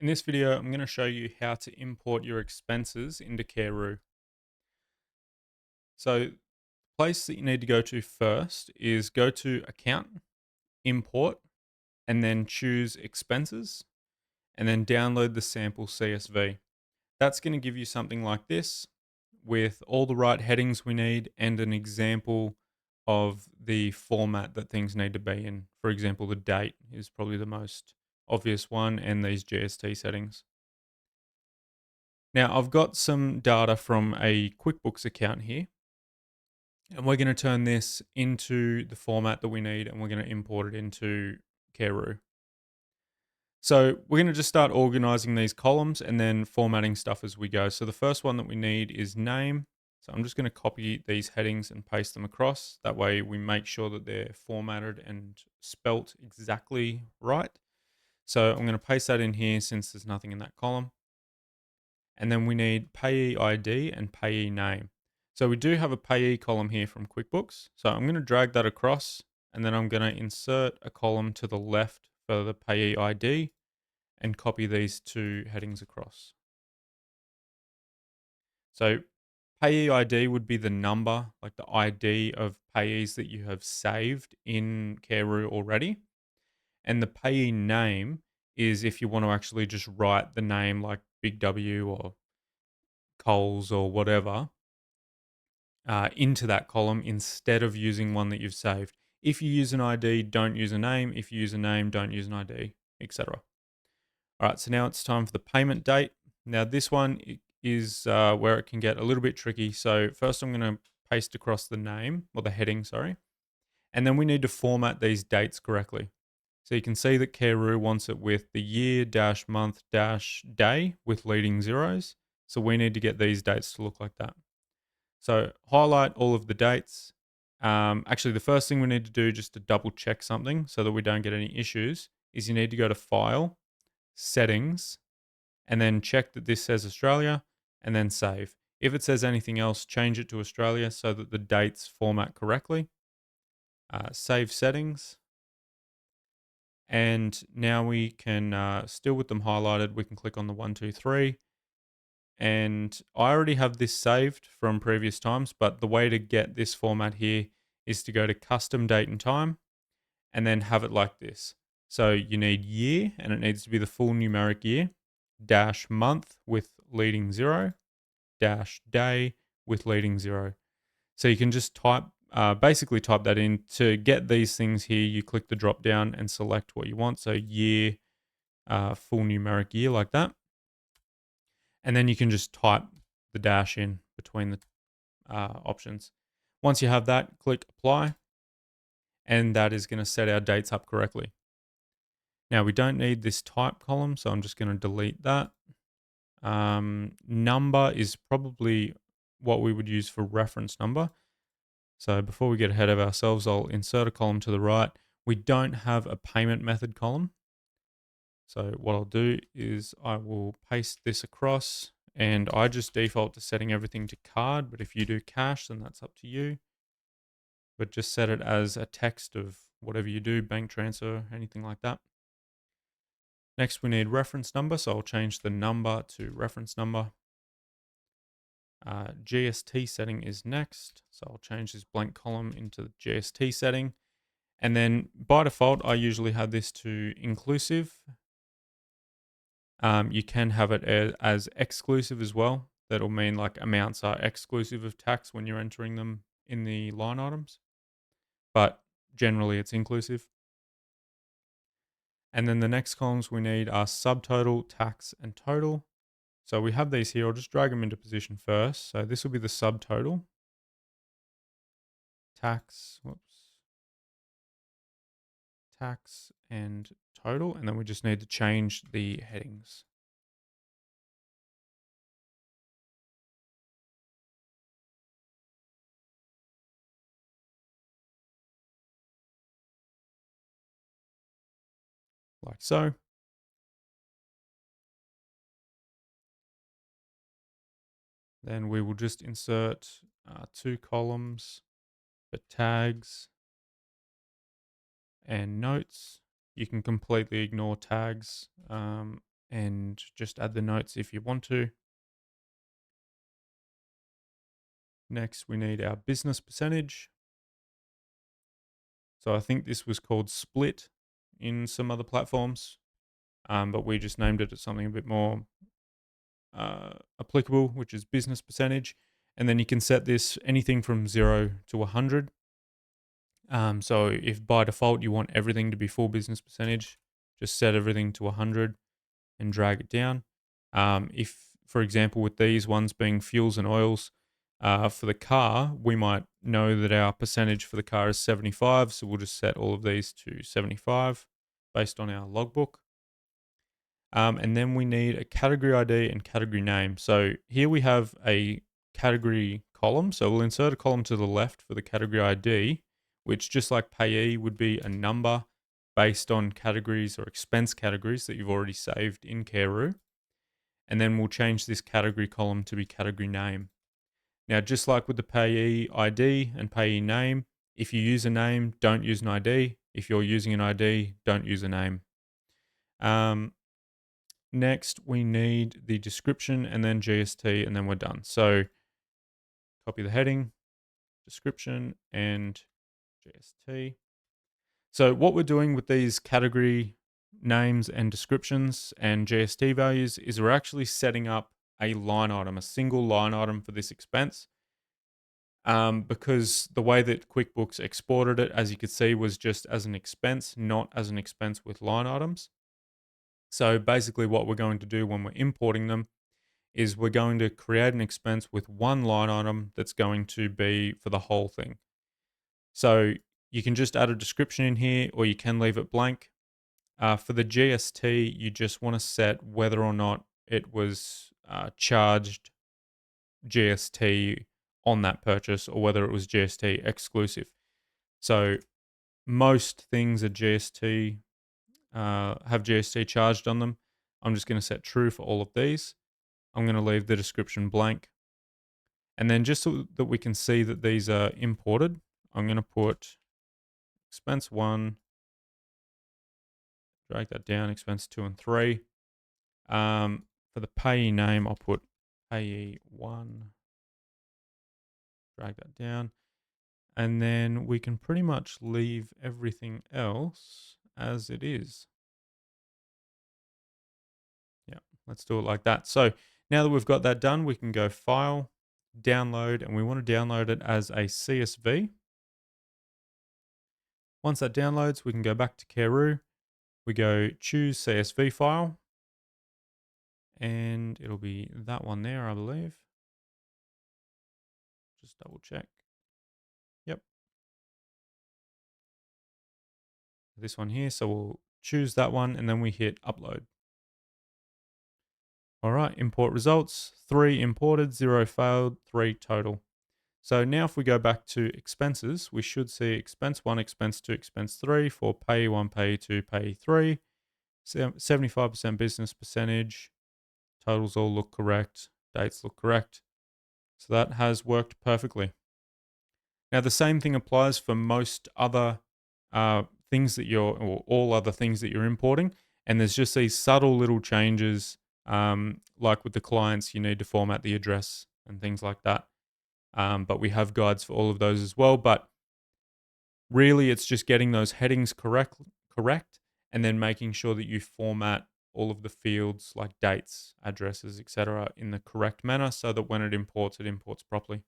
In this video, I'm going to show you how to import your expenses into Kareroo. So, the place that you need to go to first is go to Account, Import, and then choose Expenses, and then download the sample CSV. That's going to give you something like this with all the right headings we need and an example of the format that things need to be in. For example, the date is probably the most obvious one, and these GST settings. Now, I've got some data from a QuickBooks account here, and we're going to turn this into the format that we need, and we're going to import it into Kareroo. So we're going to just start organizing these columns and then formatting stuff as we go. So the first one that we need is name. So I'm just going to copy these headings and paste them across. That way we make sure that they're formatted and spelt exactly right. So I'm going to paste that in here since there's nothing in that column. And then we need payee ID and payee name. So we do have a payee column here from QuickBooks. So I'm going to drag that across, and then I'm going to insert a column to the left for the payee ID and copy these two headings across. So payee ID would be the number, like the ID of payees that you have saved in Kareroo already. And the payee name is if you want to actually just write the name like Big W or Coles or whatever into that column instead of using one that you've saved. If you use an ID, don't use a name. If you use a name, don't use an ID, etc. All right, so now it's time for the payment date. Now this one is where it can get a little bit tricky. So first I'm going to paste across the name or the heading, sorry. And then we need to format these dates correctly. So you can see that Kareroo wants it with the year dash month dash day with leading zeros. So we need to get these dates to look like that. So highlight all of the dates. Actually, the first thing we need to do just to double check something so that we don't get any issues is you need to go to File, Settings, and then check that this says Australia and then save. If it says anything else, change it to Australia so that the dates format correctly. Save settings. And now we can, still with them highlighted, we can click on the 1, 2, 3. And I already have this saved from previous times, but the way to get this format here is to go to custom date and time and then have it like this. So you need year, and it needs to be the full numeric year, dash month with leading zero, dash day with leading zero. So you can just basically type that in. To get these things here, you click the drop down and select what you want. So year, full numeric year like that. And then you can just type the dash in between the options. Once you have that, click apply, and that is going to set our dates up correctly. Now we don't need this type column, so I'm just going to delete that. Number is probably what we would use for reference number. So before we get ahead of ourselves, I'll insert a column to the right. We don't have a payment method column. So what I'll do is I will paste this across, and I just default to setting everything to card, but if you do cash, then that's up to you. But just set it as a text of whatever you do, bank transfer, anything like that. Next, we need reference number, so I'll change the number to reference number. GST setting is next, so I'll change this blank column into the GST setting. And then by default, I usually have this to inclusive. You can have it as exclusive as well. That'll mean like amounts are exclusive of tax when you're entering them in the line items, but generally it's inclusive. And then the next columns we need are subtotal, tax, and total. So we have these here. I'll just drag them into position first. So this will be the subtotal, tax, tax and total. And then we just need to change the headings. Like so. Then we will just insert 2 columns for tags and notes. You can completely ignore tags. and just add the notes if you want to. Next, we need our business percentage. So I think this was called split in some other platforms, but we just named it as something a bit more applicable, which is business percentage. And then you can set this anything from 0 to 100. So if by default you want everything to be full business percentage, just set everything to 100 and drag it down. If, for example, with these ones being fuels and oils, for the car, we might know that our percentage for the car is 75. So we'll just set all of these to 75 based on our logbook. And then we need a category ID and category name. So here we have a category column. So we'll insert a column to the left for the category ID, which just like payee would be a number based on categories or expense categories that you've already saved in Kareroo. And then we'll change this category column to be category name. Now, just like with the payee ID and payee name, if you use a name, don't use an ID. If you're using an ID, don't use a name. Next, we need the description and then GST, and then we're done. So copy the heading, description, and GST. So what we're doing with these category names and descriptions and GST values is we're actually setting up a line item, a single line item for this expense. Because the way that QuickBooks exported it, as you could see, was just as an expense, not as an expense with line items. So basically what we're going to do when we're importing them is we're going to create an expense with one line item that's going to be for the whole thing. So you can just add a description in here or you can leave it blank. For the GST, you just want to set whether or not it was charged GST on that purchase or whether it was GST exclusive. So most things are GST, have GST charged on them. I'm just going to set true for all of these. I'm going to leave the description blank. And then just so that we can see that these are imported, I'm going to put expense 1, drag that down, expense 2 and 3. For the payee name, I'll put payee 1, drag that down. And then we can pretty much leave everything else as it is. Yeah, let's do it like that. So now that we've got that done, we can go File, Download, and we want to download it as a CSV. Once that downloads, we can go back to Kareroo. We go Choose CSV File, and it'll be that one there, I believe. Just double check. Yep. This one here. So we'll choose that one, and then we hit Upload. All right, import results. 3 imported, 0 failed, 3 total. So now if we go back to expenses, we should see expense 1, expense 2, expense 3 for pay 1, pay 2, pay 3. 75% business percentage. Totals all look correct. Dates look correct. So that has worked perfectly. Now the same thing applies for most other things that or all other things that you're importing. And there's just these subtle little changes, like with the clients, you need to format the address and things like that. But we have guides for all of those as well. But really, it's just getting those headings correct, and then making sure that you format all of the fields like dates, addresses, etc., in the correct manner so that when it imports properly.